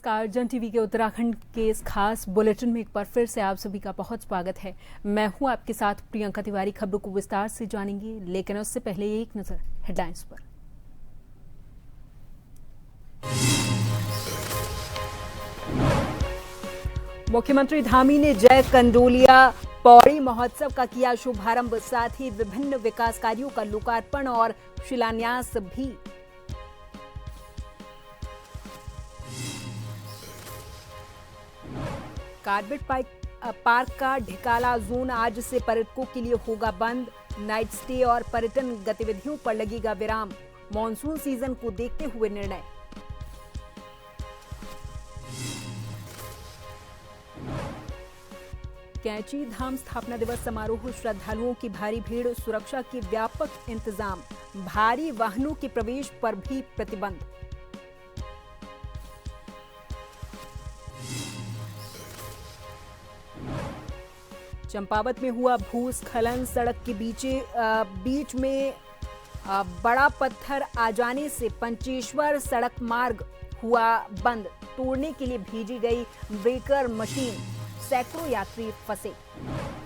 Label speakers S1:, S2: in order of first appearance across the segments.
S1: नमस्कार। जन टीवी के उत्तराखंड के इस खास बुलेटिन में एक बार फिर से आप सभी का बहुत स्वागत है। मैं हूं आपके साथ प्रियंका तिवारी। खबरों को विस्तार से जानेंगे, लेकिन उससे पहले एक नजर हेडलाइंस पर। मुख्यमंत्री धामी ने जय कंडोलिया पौड़ी महोत्सव का किया शुभारंभ, साथ ही विभिन्न विकास कार्यों का लोकार्पण और शिलान्यास भी। कार्बेट पार्क का ढिकाला जोन आज से पर्यटकों के लिए होगा बंद। नाइट स्टे और पर्यटन गतिविधियों पर लगेगा विराम। मॉनसून सीजन को देखते हुए निर्णय। कैंची धाम स्थापना दिवस समारोह, श्रद्धालुओं की भारी भीड़, सुरक्षा के व्यापक इंतजाम। भारी वाहनों के प्रवेश पर भी प्रतिबंध। चंपावत में हुआ भूस्खलन, सड़क के बीच में बड़ा पत्थर आ जाने से पंचेश्वर सड़क मार्ग हुआ बंद। तोड़ने के लिए भेजी गई ब्रेकर मशीन, सैकड़ों यात्री फंसे।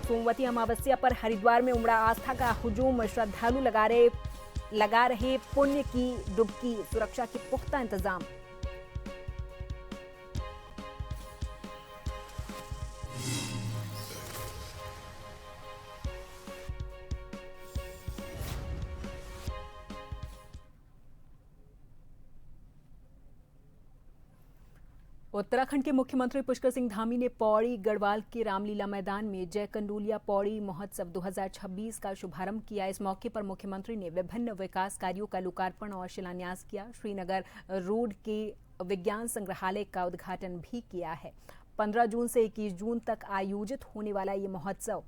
S1: सोमवती अमावस्या पर हरिद्वार में उमड़ा आस्था का हुजूम, श्रद्धालु लगा रहे पुण्य की डुबकी, सुरक्षा के पुख्ता इंतजाम। उत्तराखंड के मुख्यमंत्री पुष्कर सिंह धामी ने पौड़ी गढ़वाल के रामलीला मैदान में जय कंडोलिया पौड़ी महोत्सव 2026 का शुभारंभ किया। इस मौके पर मुख्यमंत्री ने विभिन्न विकास कार्यों का लोकार्पण और शिलान्यास किया। श्रीनगर रोड के विज्ञान संग्रहालय का उद्घाटन भी किया है। 15 जून से 21 जून तक आयोजित होने वाला ये महोत्सव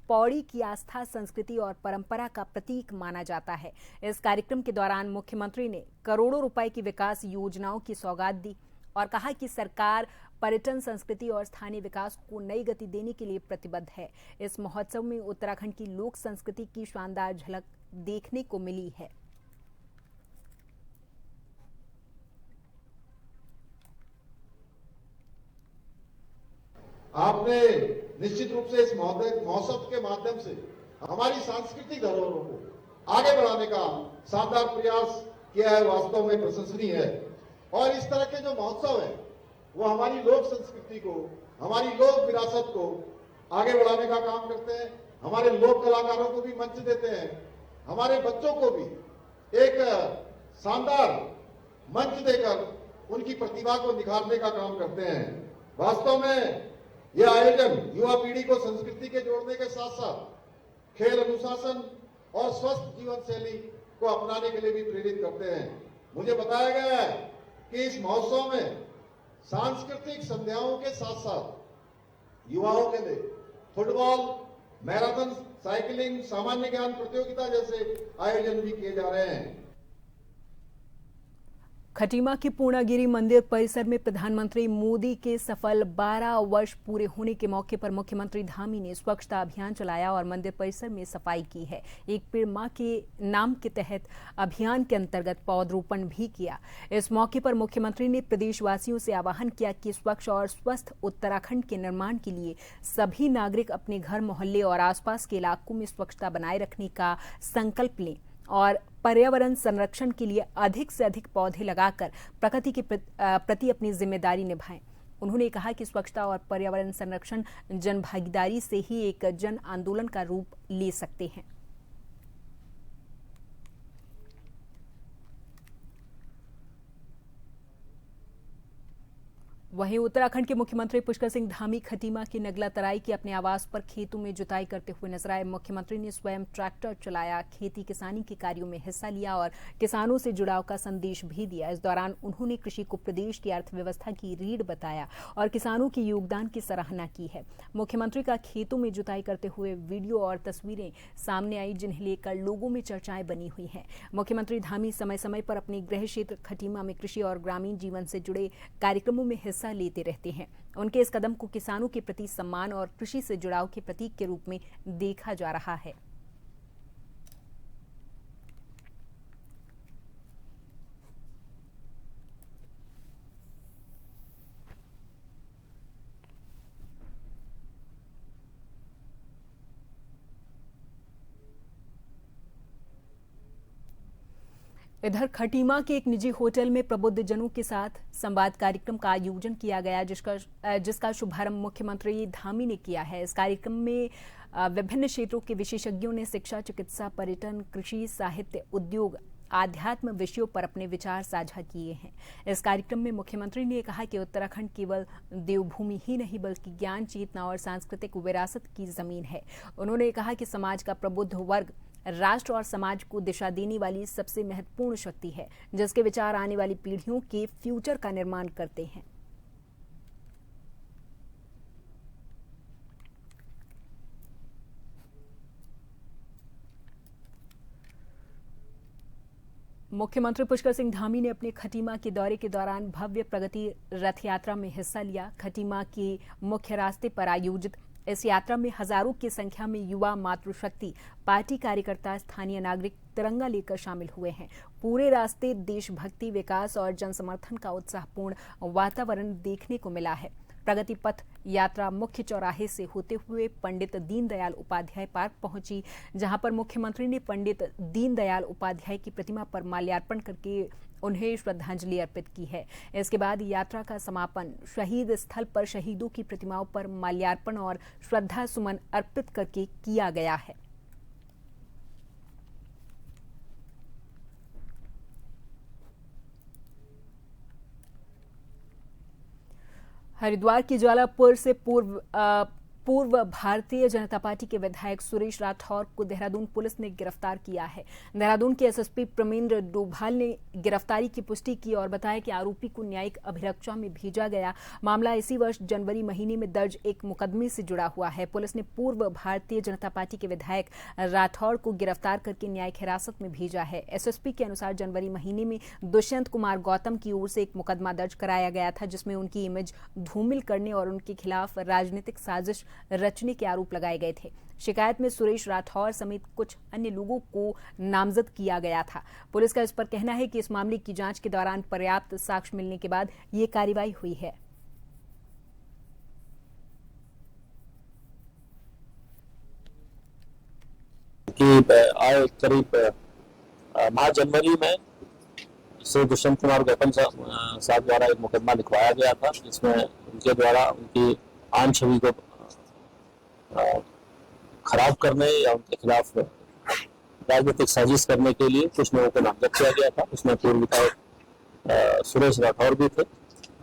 S1: पौड़ी की आस्था, संस्कृति और परंपरा का प्रतीक माना जाता है। इस कार्यक्रम के दौरान मुख्यमंत्री ने करोड़ों रुपए की विकास योजनाओं की सौगात दी और कहा कि सरकार पर्यटन, संस्कृति और स्थानीय विकास को नई गति देने के लिए प्रतिबद्ध है। इस महोत्सव में उत्तराखंड की लोक संस्कृति की शानदार झलक देखने को मिली है।
S2: आपने निश्चित रूप से इस महोत्सव के माध्यम से हमारी सांस्कृतिक धरोहरों को आगे बढ़ाने का शानदार प्रयास किया है, वास्तव में प्रशंसनीय है। और इस तरह के जो महोत्सव है वो हमारी लोक संस्कृति को, हमारी लोक विरासत को आगे बढ़ाने का काम करते हैं। हमारे लोक कलाकारों को भी मंच देते हैं, हमारे बच्चों को भी एक शानदार मंच देकर उनकी प्रतिभा को निखारने का काम करते हैं। वास्तव में यह आयोजन युवा पीढ़ी को संस्कृति के जोड़ने के साथ साथ खेल, अनुशासन और स्वस्थ जीवन शैली को अपनाने के लिए भी प्रेरित करते हैं। मुझे बताया गया है कि इस महोत्सव में सांस्कृतिक संध्याओं के साथ साथ युवाओं के लिए फुटबॉल, मैराथन, साइकिलिंग, सामान्य ज्ञान प्रतियोगिता जैसे आयोजन भी किए जा रहे हैं।
S1: खटीमा के पूर्णागिरी मंदिर परिसर में प्रधानमंत्री मोदी के सफल 12 वर्ष पूरे होने के मौके पर मुख्यमंत्री धामी ने स्वच्छता अभियान चलाया और मंदिर परिसर में सफाई की है। एक पेड़ मां के नाम के तहत अभियान के अंतर्गत पौधरोपण भी किया। इस मौके पर मुख्यमंत्री ने प्रदेशवासियों से आह्वान किया कि स्वच्छ और स्वस्थ उत्तराखंड के निर्माण के लिए सभी नागरिक अपने घर, मोहल्ले और आसपास के इलाकों में स्वच्छता बनाए रखने का संकल्प लें और पर्यावरण संरक्षण के लिए अधिक से अधिक पौधे लगाकर प्रकृति के प्रति अपनी जिम्मेदारी निभाएं। उन्होंने कहा कि स्वच्छता और पर्यावरण संरक्षण जन भागीदारी से ही एक जन आंदोलन का रूप ले सकते हैं। वहीं उत्तराखंड के मुख्यमंत्री पुष्कर सिंह धामी खटीमा के नगला तराई के अपने आवास पर खेतों में जुताई करते हुए नजर आए। मुख्यमंत्री ने स्वयं ट्रैक्टर चलाया, खेती किसानी के कार्यों में हिस्सा लिया और किसानों से जुड़ाव का संदेश भी दिया। इस दौरान उन्होंने कृषि को प्रदेश की अर्थव्यवस्था की रीढ़ बताया और किसानों के योगदान की सराहना की है। मुख्यमंत्री का खेतों में जुताई करते हुए वीडियो और तस्वीरें सामने आई, जिन्हें लेकर लोगों में चर्चाएं बनी हुई हैं। मुख्यमंत्री धामी समय समय पर अपने गृह क्षेत्र खटीमा में कृषि और ग्रामीण जीवन से जुड़े कार्यक्रमों में हिस्सा लेते रहते हैं। उनके इस कदम को किसानों के प्रति सम्मान और कृषि से जुड़ाव के प्रतीक के रूप में देखा जा रहा है। इधर खटीमा के एक निजी होटल में प्रबुद्धजनों के साथ संवाद कार्यक्रम का आयोजन किया गया, जिसका शुभारंभ मुख्यमंत्री धामी ने किया है। इस कार्यक्रम में विभिन्न क्षेत्रों के विशेषज्ञों ने शिक्षा, चिकित्सा, पर्यटन, कृषि, साहित्य, उद्योग, आध्यात्म विषयों पर अपने विचार साझा किए हैं। इस कार्यक्रम में मुख्यमंत्री ने कहा कि उत्तराखंड केवल देवभूमि ही नहीं बल्कि ज्ञान, चेतना और सांस्कृतिक विरासत की जमीन है। उन्होंने कहा कि समाज का प्रबुद्ध वर्ग राष्ट्र और समाज को दिशा देने वाली सबसे महत्वपूर्ण शक्ति है, जिसके विचार आने वाली पीढ़ियों के फ्यूचर का निर्माण करते हैं। मुख्यमंत्री पुष्कर सिंह धामी ने अपने खटीमा के दौरे के दौरान भव्य प्रगति रथ यात्रा में हिस्सा लिया। खटीमा के मुख्य रास्ते पर आयोजित इस यात्रा में हजारों की संख्या में युवा, मातृशक्ति, पार्टी कार्यकर्ता, स्थानीय नागरिक तिरंगा लेकर शामिल हुए हैं। पूरे रास्ते देशभक्ति, विकास और जनसमर्थन का उत्साहपूर्ण वातावरण देखने को मिला है। प्रगति पथ यात्रा मुख्य चौराहे से होते हुए पंडित दीनदयाल उपाध्याय पार्क पहुंची, जहां पर मुख्यमंत्री ने पंडित दीनदयाल उपाध्याय की प्रतिमा पर माल्यार्पण करके उन्हें श्रद्धांजलि अर्पित की है। इसके बाद यात्रा का समापन शहीद स्थल पर शहीदों की प्रतिमाओं पर माल्यार्पण और श्रद्धा सुमन अर्पित करके किया गया है। हरिद्वार के ज्वालापुर से पूर्व भारतीय जनता पार्टी के विधायक सुरेश राठौर को देहरादून पुलिस ने गिरफ्तार किया है। देहरादून के एसएसपी प्रमेंद्र डोभाल ने गिरफ्तारी की पुष्टि की और बताया कि आरोपी को न्यायिक अभिरक्षा में भेजा गया। मामला इसी वर्ष जनवरी महीने में दर्ज एक मुकदमे से जुड़ा हुआ है। पुलिस ने पूर्व भारतीय जनता पार्टी के विधायक राठौर को गिरफ्तार करके न्यायिक हिरासत में भेजा है। एसएसपी के अनुसार जनवरी महीने में दुष्यंत कुमार गौतम की ओर से एक मुकदमा दर्ज कराया गया था, जिसमें उनकी इमेज धूमिल करने और उनके खिलाफ राजनीतिक साजिश रचने के आरोप लगाए गए थे। शिकायत में सुरेश राठौर समेत कुछ अन्य लोगों को नामजद किया गया था। पुलिस का इस पर कहना है कि इस मामले की जांच के दौरान पर्याप्त साक्ष्य मिलने के बाद ये कार्रवाई हुई है।
S3: करीब माह जनवरी में से दुष्यंत कुमार गौतम साहब द्वारा एक मुकदमा लिखवाया गया था, जिसमें उनके द्वारा उनकी आम छवि को खराब करने या उनके खिलाफ राजनीतिक साजिश करने के लिए कुछ लोगों को नामजद किया गया था। उसमें पूर्व विधायक सुरेश राठौर भी थे,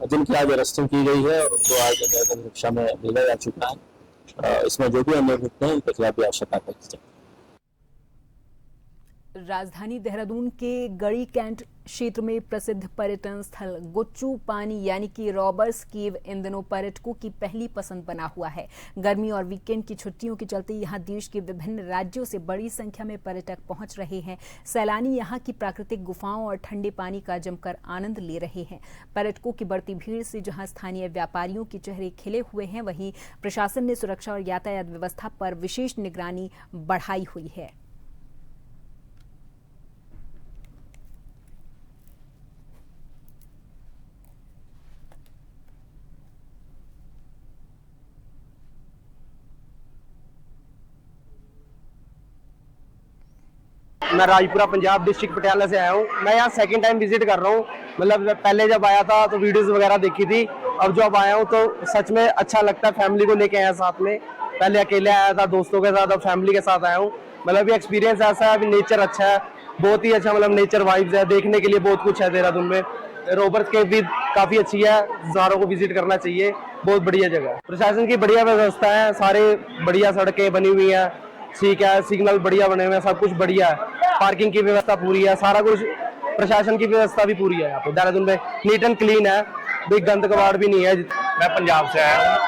S3: जिनकी आज अरेस्टिंग की गई है और उनको आज न्यायिक शिक्षा में भेजा जा चुका है। इसमें जो भी अन्य अभियुक्त हैं उनके खिलाफ भी आवश्यक कार्रवाई की जाएगी।
S1: राजधानी देहरादून के गढ़ी कैंट क्षेत्र में प्रसिद्ध पर्यटन स्थल गुच्चू पानी यानी कि रॉबर्स केव इन दिनों पर्यटकों की पहली पसंद बना हुआ है। गर्मी और वीकेंड की छुट्टियों के चलते यहां देश के विभिन्न राज्यों से बड़ी संख्या में पर्यटक पहुंच रहे हैं। सैलानी यहां की प्राकृतिक गुफाओं और ठंडे पानी का जमकर आनंद ले रहे हैं। पर्यटकों की बढ़ती भीड़ से जहां स्थानीय व्यापारियों के चेहरे खिले हुए हैं, वहीं प्रशासन ने सुरक्षा और यातायात व्यवस्था पर विशेष निगरानी बढ़ाई हुई है।
S4: मैं राजपुरा पंजाब डिस्ट्रिक्ट पटियाला से आया हूँ। मैं यहाँ सेकंड टाइम विजिट कर रहा हूँ। मतलब पहले जब आया था तो वीडियोस वगैरह देखी थी, अब जब आया हूँ तो सच में अच्छा लगता है। फैमिली को लेके आया साथ में, पहले अकेले आया था दोस्तों के साथ, अब फैमिली के साथ आया हूँ। मतलब ये एक्सपीरियंस ऐसा है, अभी नेचर अच्छा है, बहुत ही अच्छा, मतलब नेचर वाइब्स है, देखने के लिए बहुत कुछ है देहरादून में। रॉबर्ट्स केव भी काफी अच्छी है, सारों को विजिट करना चाहिए, बहुत बढ़िया जगह है। प्रशासन की बढ़िया व्यवस्था है, सारे बढ़िया सड़कें बनी हुई है, ठीक है, सिग्नल बढ़िया बने हुए हैं, सब कुछ बढ़िया है, पार्किंग की व्यवस्था पूरी है, सारा कुछ प्रशासन की व्यवस्था भी पूरी है। यहाँ पे देहरादून में नीट एंड क्लीन है, कोई गंद कबाड़ भी नहीं है।
S5: मैं पंजाब से आया हूँ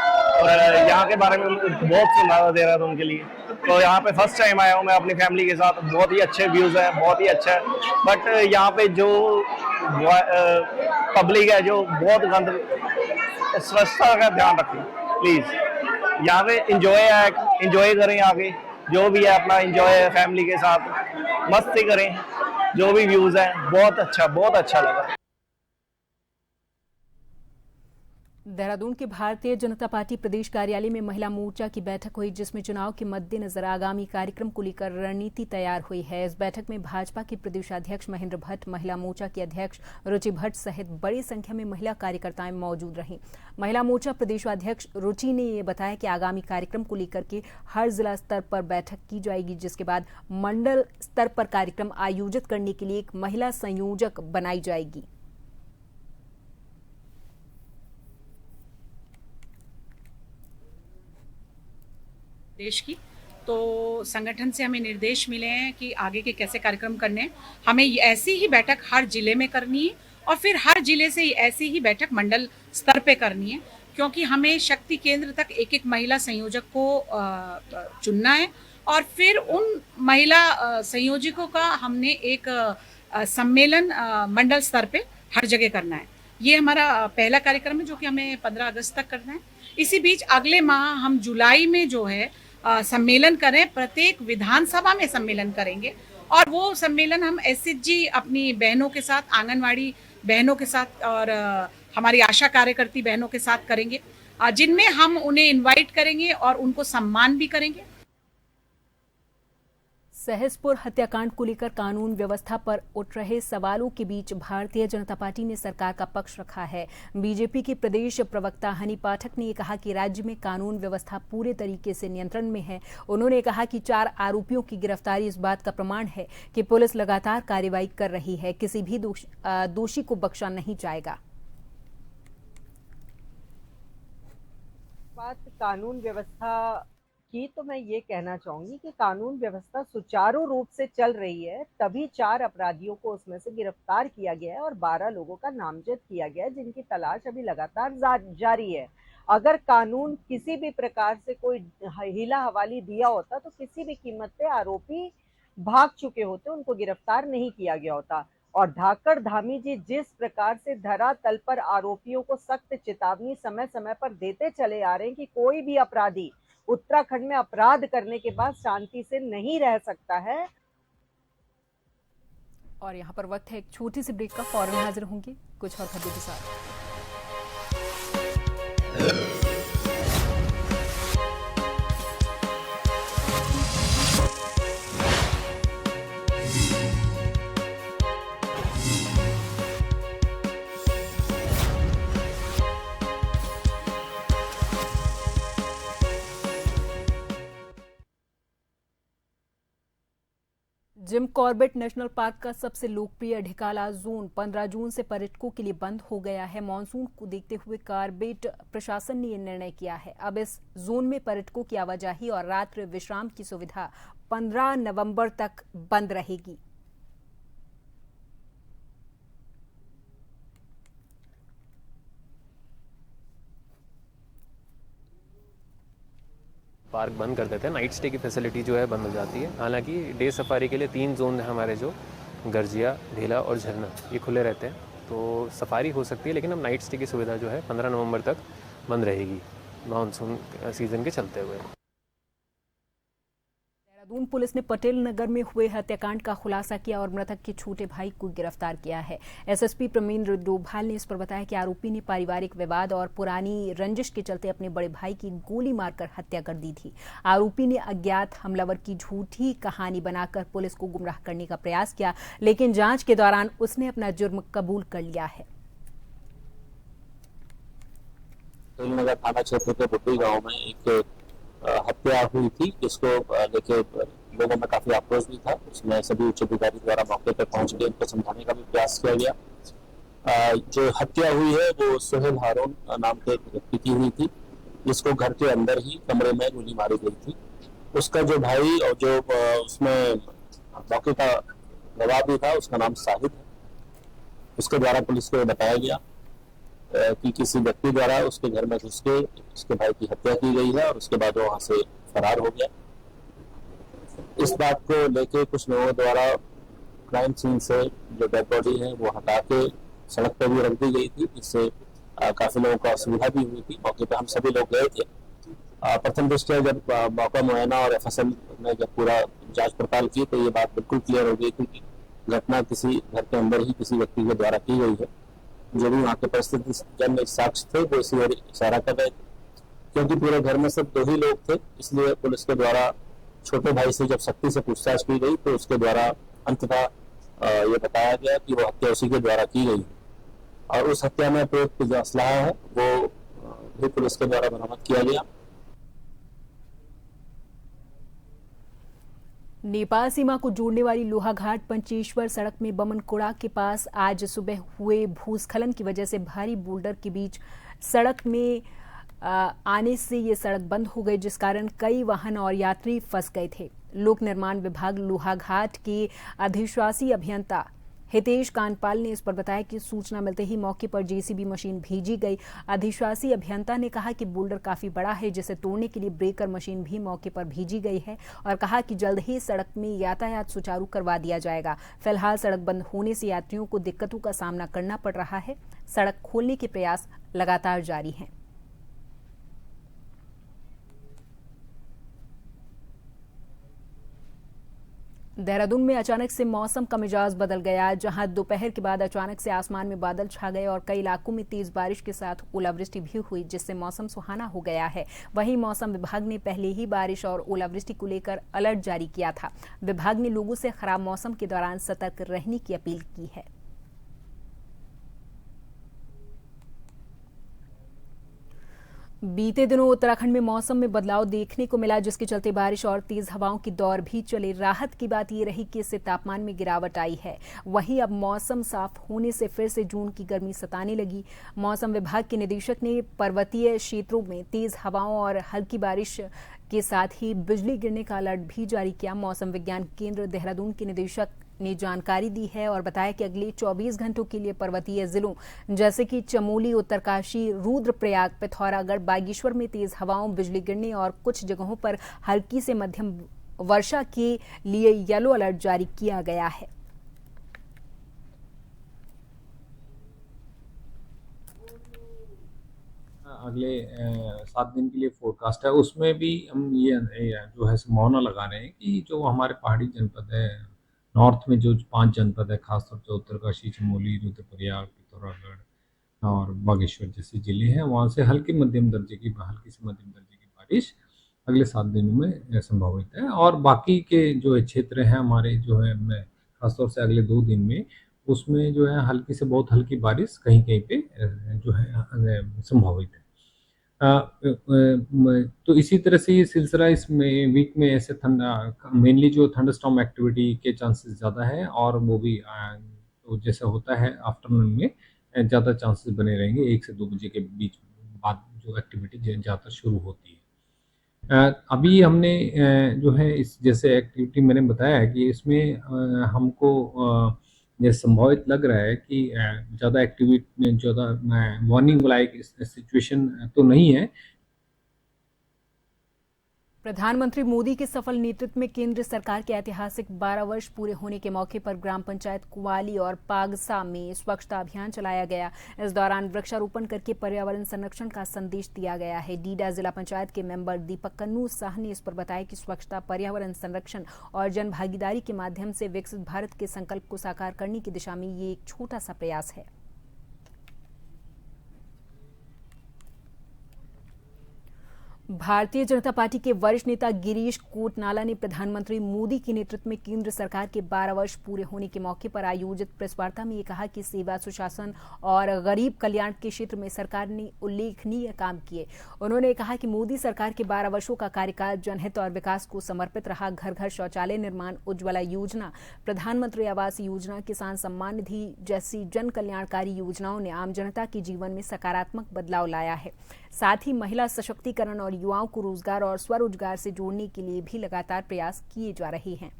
S5: और यहाँ के बारे में बहुत सुना था देहरादून के लिए, तो यहाँ पे फर्स्ट टाइम आया हूँ मैं अपनी फैमिली के साथ। बहुत ही अच्छे व्यूज़ है, बहुत ही अच्छा है, बट यहाँ पे जो पब्लिक है जो बहुत गंद, स्वच्छता का ध्यान रखें प्लीज़। यहाँ पे इंजॉय करें, आगे जो भी है अपना इंजॉय है, फैमिली के साथ मस्ती करें, जो भी व्यूज है बहुत अच्छा लगा।
S1: देहरादून के भारतीय जनता पार्टी प्रदेश कार्यालय में महिला मोर्चा की बैठक हुई, जिसमें चुनाव के मद्देनजर आगामी कार्यक्रम को लेकर रणनीति तैयार हुई है। इस बैठक में भाजपा के प्रदेशाध्यक्ष महेंद्र भट्ट, महिला मोर्चा की अध्यक्ष रुचि भट्ट सहित बड़ी संख्या में महिला कार्यकर्ताएं मौजूद रहीं। महिला मोर्चा प्रदेशाध्यक्ष रुचि ने ये बताया कि आगामी कार्यक्रम को लेकर के हर जिला स्तर पर बैठक की जाएगी, जिसके बाद मंडल स्तर पर कार्यक्रम आयोजित करने के लिए एक महिला संयोजक बनाई जाएगी।
S6: देश की तो संगठन से हमें निर्देश मिले हैं कि आगे के कैसे कार्यक्रम करने हैं। हमें ऐसी ही बैठक हर जिले में करनी है और फिर हर जिले से ऐसी ही बैठक मंडल स्तर पे करनी है, क्योंकि हमें शक्ति केंद्र तक एक एक महिला संयोजक को चुनना है और फिर उन महिला संयोजकों का हमने एक सम्मेलन मंडल स्तर पे हर जगह करना है। ये हमारा पहला कार्यक्रम है जो कि हमें 15 अगस्त तक करना है। इसी बीच अगले माह हम जुलाई में जो है सम्मेलन करें, प्रत्येक विधानसभा में सम्मेलन करेंगे और वो सम्मेलन हम एसएचजी अपनी बहनों के साथ, आंगनवाड़ी बहनों के साथ और हमारी आशा कार्यकर्ती बहनों के साथ करेंगे, जिनमें हम उन्हें इनवाइट करेंगे और उनको सम्मान भी करेंगे।
S1: सहसपुर हत्याकांड को लेकर कानून व्यवस्था पर उठ रहे सवालों के बीच भारतीय जनता पार्टी ने सरकार का पक्ष रखा है। बीजेपी के प्रदेश प्रवक्ता हनी पाठक ने कहा कि राज्य में कानून व्यवस्था पूरे तरीके से नियंत्रण में है। उन्होंने कहा कि 4 आरोपियों की गिरफ्तारी इस बात का प्रमाण है कि पुलिस लगातार कार्रवाई कर रही है, किसी भी दोषी को बख्शा नहीं जाएगा।
S7: बात कानून व्यवस्था की तो मैं ये कहना चाहूंगी कि कानून व्यवस्था सुचारू रूप से चल रही है, तभी 4 अपराधियों को उसमें से गिरफ्तार किया गया है और 12 लोगों का नामजद किया गया है, जिनकी तलाश अभी लगातार जारी है। अगर कानून किसी भी प्रकार से कोई हीला हवाली दिया होता तो किसी भी कीमत पे आरोपी भाग चुके होते, उनको गिरफ्तार नहीं किया गया होता। और धाकड़ धामी जी जिस प्रकार से धरातल पर आरोपियों को सख्त चेतावनी समय समय पर देते चले आ रहे हैं कि कोई भी अपराधी उत्तराखंड में अपराध करने के बाद शांति से नहीं रह सकता है।
S1: और यहाँ पर वक्त है एक छोटी सी ब्रेक का, फौरन हाजिर होंगे कुछ और खबरों के साथ। जिम कॉर्बेट नेशनल पार्क का सबसे लोकप्रिय ढिकाला जोन 15 जून से पर्यटकों के लिए बंद हो गया है। मानसून को देखते हुए कॉर्बेट प्रशासन ने यह निर्णय किया है। अब इस जोन में पर्यटकों की आवाजाही और रात्रि विश्राम की सुविधा 15 नवंबर तक बंद रहेगी।
S8: पार्क बंद कर देते हैं, नाइट स्टे की फैसिलिटी जो है बंद हो जाती है। हालांकि डे सफारी के लिए 3 जोन है हमारे, जो गर्जिया, ढेला और झरना, ये खुले रहते हैं, तो सफारी हो सकती है। लेकिन अब नाइट स्टे की सुविधा जो है 15 नवंबर तक बंद रहेगी, मानसून सीजन के चलते हुए।
S1: देहरादून पुलिस ने पटेल नगर में हुए हत्याकांड का खुलासा किया और मृतक के छोटे भाई को गिरफ्तार किया है। एसएसपी प्रवीण डोभाल ने इस पर बताया कि आरोपी ने पारिवारिक विवाद और पुरानी रंजिश के चलते अपने बड़े भाई की गोली मारकर हत्या कर दी थी। आरोपी ने अज्ञात हमलावर की झूठी कहानी बनाकर पुलिस को गुमराह करने का प्रयास किया, लेकिन जांच के दौरान उसने अपना जुर्म कबूल कर लिया है।
S3: पटेल नगर थाना क्षेत्र के बुड्डी गाँव में एक हत्या हुई थी, जिसको लेके लोगों में काफी आक्रोश भी था। उसमें सभी उच्च अधिकारी द्वारा मौके पर पहुंच के उनको समझाने का भी प्रयास किया गया। जो हत्या हुई है वो सोहेल हारून नाम के व्यक्ति की हुई थी, जिसको घर के अंदर ही कमरे में गोली मारी गई थी। उसका जो भाई और जो उसमें मौके का गवाह भी था, उसका नाम साहिद है। उसके द्वारा पुलिस को बताया गया कि किसी व्यक्ति द्वारा उसके घर में घुस के उसके भाई की हत्या की गई है और उसके बाद वो वहां से फरार हो गया। इस बात को लेके कुछ लोगों द्वारा क्राइम सीन से जो डेड बॉडी है वो हटा के सड़क पर भी रख दी गई थी, जिससे काफी लोगों को असुविधा भी हुई थी। मौके पर हम सभी लोग गए थे। प्रथम दृष्टया जब मौका मुआयना और एफएसएल ने जब पूरा जांच पड़ताल की तो ये बात बिल्कुल क्लियर हो गई थी कि घटना किसी घर के अंदर ही किसी व्यक्ति के द्वारा की गई है जो भी वहाँ के परिस्थिति जन साक्ष्य थे वो इसी ओर इशारा कर रहे थे। क्योंकि पूरे घर में सिर्फ 2 ही लोग थे, इसलिए पुलिस के द्वारा छोटे भाई से जब सख्ती से पूछताछ की गई तो उसके द्वारा अंततः ये बताया गया कि वो हत्या उसी के द्वारा की गई और उस हत्या में प्रयुक्त जो असलाहा है वो भी पुलिस के द्वारा बरामद किया गया।
S1: नेपाल सीमा को जोड़ने वाली लोहाघाट पंचेश्वर सड़क में बमनकुड़ा के पास आज सुबह हुए भूस्खलन की वजह से भारी बोल्डर के बीच सड़क में आने से ये सड़क बंद हो गई, जिस कारण कई वाहन और यात्री फंस गए थे। लोक निर्माण विभाग लोहाघाट के अधिशासी अभियंता हितेश कानपाल ने इस पर बताया कि सूचना मिलते ही मौके पर जेसीबी मशीन भेजी गई। अधिशासी अभियंता ने कहा कि बोल्डर काफी बड़ा है, जिसे तोड़ने के लिए ब्रेकर मशीन भी मौके पर भेजी गई है और कहा कि जल्द ही सड़क में यातायात सुचारू करवा दिया जाएगा। फिलहाल सड़क बंद होने से यात्रियों को दिक्कतों का सामना करना पड़ रहा है। सड़क खोलने के प्रयास लगातार जारी हैं। देहरादून में अचानक से मौसम का मिजाज बदल गया, जहां दोपहर के बाद अचानक से आसमान में बादल छा गए और कई इलाकों में तेज बारिश के साथ ओलावृष्टि भी हुई, जिससे मौसम सुहाना हो गया है। वहीं मौसम विभाग ने पहले ही बारिश और ओलावृष्टि को लेकर अलर्ट जारी किया था। विभाग ने लोगों से खराब मौसम के दौरान सतर्क रहने की अपील की है। बीते दिनों उत्तराखंड में मौसम में बदलाव देखने को मिला, जिसके चलते बारिश और तेज हवाओं की दौर भी चले। राहत की बात ये रही कि इससे तापमान में गिरावट आई है। वहीं अब मौसम साफ होने से फिर से जून की गर्मी सताने लगी। मौसम विभाग के निदेशक ने पर्वतीय क्षेत्रों में तेज हवाओं और हल्की बारिश के साथ ही बिजली गिरने का अलर्ट भी जारी किया। मौसम विज्ञान केंद्र देहरादून के निदेशक ने जानकारी दी है और बताया कि अगले 24 घंटों के लिए पर्वतीय जिलों जैसे कि चमोली, उत्तरकाशी, रुद्रप्रयाग, पिथौरागढ़, बागेश्वर में तेज हवाओं, बिजली गिरने और कुछ जगहों पर हल्की से मध्यम वर्षा के लिए येलो अलर्ट जारी किया गया है।
S9: अगले 7 दिन के लिए फोरकास्ट है, उसमें भी हम ये जो है संभावना लगा रहे हैं कि जो हमारे पहाड़ी जनपद है, नॉर्थ में जो 5 जनपद है, खासतौर से उत्तरकाशी, चमोली, रुद्रप्रयाग, पिथौरागढ़ और बागेश्वर जैसे जिले हैं, वहाँ से हल्की से मध्यम दर्जे की बारिश अगले 7 दिनों में संभावित है। और बाकी के जो क्षेत्र हैं हमारे जो है खासतौर से अगले 2 दिन में, उसमें जो है हल्की से बहुत हल्की बारिश कहीं कहीं पे जो है संभावित है। तो इसी तरह से ये सिलसिला इस वीक में ऐसे मेनली जो थंडरस्टॉर्म एक्टिविटी के चांसेस ज़्यादा है और वो भी तो जैसे होता है आफ्टरनून में ज़्यादा चांसेस बने रहेंगे। 1 से 2 बजे के बीच बाद जो एक्टिविटी ज़्यादा शुरू होती है। अभी हमने जो है इस जैसे एक्टिविटी मैंने बताया है कि इसमें हमको ये संभावित लग रहा है कि ज़्यादा एक्टिविटी, ज़्यादा वार्निंग लाइक सिचुएशन तो नहीं है।
S1: प्रधानमंत्री मोदी के सफल नेतृत्व में केंद्र सरकार के ऐतिहासिक 12 वर्ष पूरे होने के मौके पर ग्राम पंचायत कुवाली और पागसा में स्वच्छता अभियान चलाया गया। इस दौरान वृक्षारोपण करके पर्यावरण संरक्षण का संदेश दिया गया है। डीडा जिला पंचायत के मेंबर दीपक कन्नू शाह ने इस पर बताया कि स्वच्छता, पर्यावरण संरक्षण और जन भागीदारी के माध्यम से विकसित भारत के संकल्प को साकार करने की दिशा में ये एक छोटा सा प्रयास है। भारतीय जनता पार्टी के वरिष्ठ नेता गिरीश कोटनाला ने प्रधानमंत्री मोदी के नेतृत्व में केंद्र सरकार के 12 वर्ष पूरे होने के मौके पर आयोजित प्रेस वार्ता में ये कहा कि सेवा, सुशासन और गरीब कल्याण के क्षेत्र में सरकार ने उल्लेखनीय काम किए। उन्होंने कहा कि मोदी सरकार के 12 वर्षों का कार्यकाल जनहित और विकास को समर्पित रहा। घर घर शौचालय निर्माण, उज्ज्वला योजना, प्रधानमंत्री आवास योजना, किसान सम्मान निधि जैसी जन कल्याणकारी योजनाओं ने आम जनता के जीवन में सकारात्मक बदलाव लाया है। साथ ही महिला सशक्तिकरण और युवाओं को रोजगार और स्वरोजगार से जोड़ने के लिए भी लगातार प्रयास किए जा रहे हैं।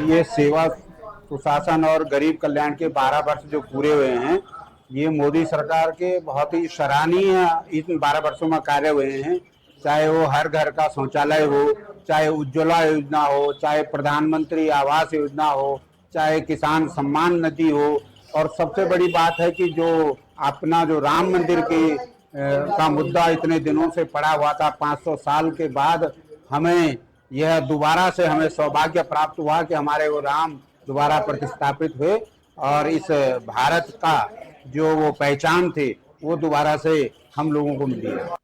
S10: ये सेवा, सुशासन और गरीब कल्याण के 12 वर्ष जो पूरे हुए हैं, ये मोदी सरकार के बहुत ही सराहनीय इन 12 वर्षों में कार्य हुए हैं। चाहे वो हर घर का शौचालय हो, चाहे उज्ज्वला योजना हो, चाहे प्रधानमंत्री आवास योजना हो, चाहे किसान सम्मान निधि हो, और सबसे बड़ी बात है कि जो अपना जो राम मंदिर का मुद्दा इतने दिनों से पड़ा हुआ था, 500 साल के बाद हमें यह दोबारा से हमें सौभाग्य प्राप्त हुआ कि हमारे वो राम दोबारा प्रतिस्थापित हुए और इस भारत का जो वो पहचान थी वो दोबारा से हम लोगों को मिली है।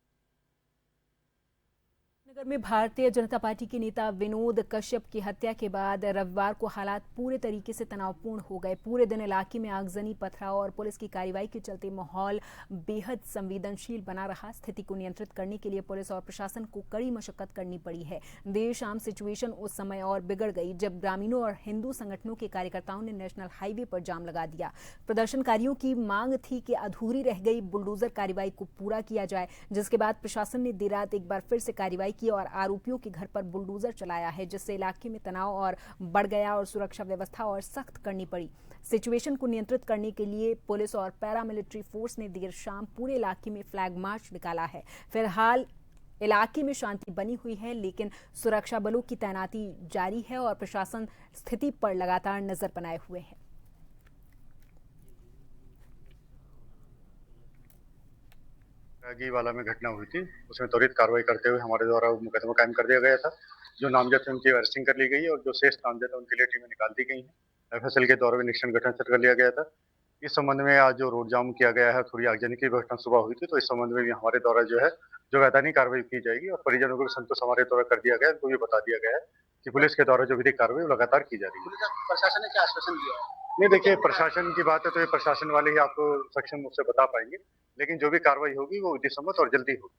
S1: नगर में भारतीय जनता पार्टी के नेता विनोद कश्यप की हत्या के बाद रविवार को हालात पूरे तरीके से तनावपूर्ण हो गए। पूरे दिन इलाके में आगजनी, पथराव और पुलिस की कार्रवाई के चलते माहौल बेहद संवेदनशील बना रहा। स्थिति को नियंत्रित करने के लिए पुलिस और प्रशासन को कड़ी मशक्कत करनी पड़ी है। देर शाम सिचुएशन उस समय और बिगड़ गई जब ग्रामीणों और हिंदू संगठनों के कार्यकर्ताओं ने नेशनल हाईवे पर जाम लगा दिया। प्रदर्शनकारियों की मांग थी कि अधूरी रह गई बुलडोजर कार्रवाई को पूरा किया जाए, जिसके बाद प्रशासन ने देर रात एक बार फिर से कार्रवाई की और आरोपियों के घर पर बुलडोजर चलाया है, जिससे इलाके में तनाव और बढ़ गया और सुरक्षा व्यवस्था और सख्त करनी पड़ी। सिचुएशन को नियंत्रित करने के लिए पुलिस और पैरामिलिट्री फोर्स ने देर शाम पूरे इलाके में फ्लैग मार्च निकाला है। फिलहाल इलाके में शांति बनी हुई है, लेकिन सुरक्षा बलों की तैनाती जारी है और प्रशासन स्थिति पर लगातार नजर बनाए हुए है।
S11: वाला में घटना हुई थी, उसमें त्वरित कार्रवाई करते हुए हमारे द्वारा मुकदमा कायम कर दिया गया था। जो नामजद थे उनकी अरेस्टिंग कर ली गई है और जो शेष नामजद है उनके लिए टीमें निकाल दी गई हैं। एफएसएल के दौर में निरीक्षण गठन कर लिया गया था। इस संबंध में आज जो रोड जाम किया गया है, थोड़ी आगजनी की घटना सुबह हुई थी, तो इस संबंध में भी हमारे द्वारा जो है जो वैधानिक कार्रवाई की जाएगी और परिजनों को संतोष हमारे द्वारा कर दिया गया है। उनको ये बता दिया गया है कि पुलिस के द्वारा जो विधिक कार्रवाई लगातार की जा रही है।
S12: प्रशासन ने क्या आश्वासन दिया है?
S11: नहीं, देखिए, प्रशासन की बात है तो ये प्रशासन वाले ही आपको सक्षम रूप से बता पाएंगे, लेकिन जो भी कार्रवाई होगी वो विधिसम्मत और जल्दी होगी।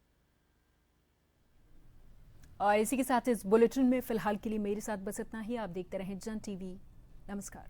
S1: और इसी के साथ इस बुलेटिन में फिलहाल के लिए मेरे साथ बस इतना ही। आप देखते रहें जन टीवी। नमस्कार।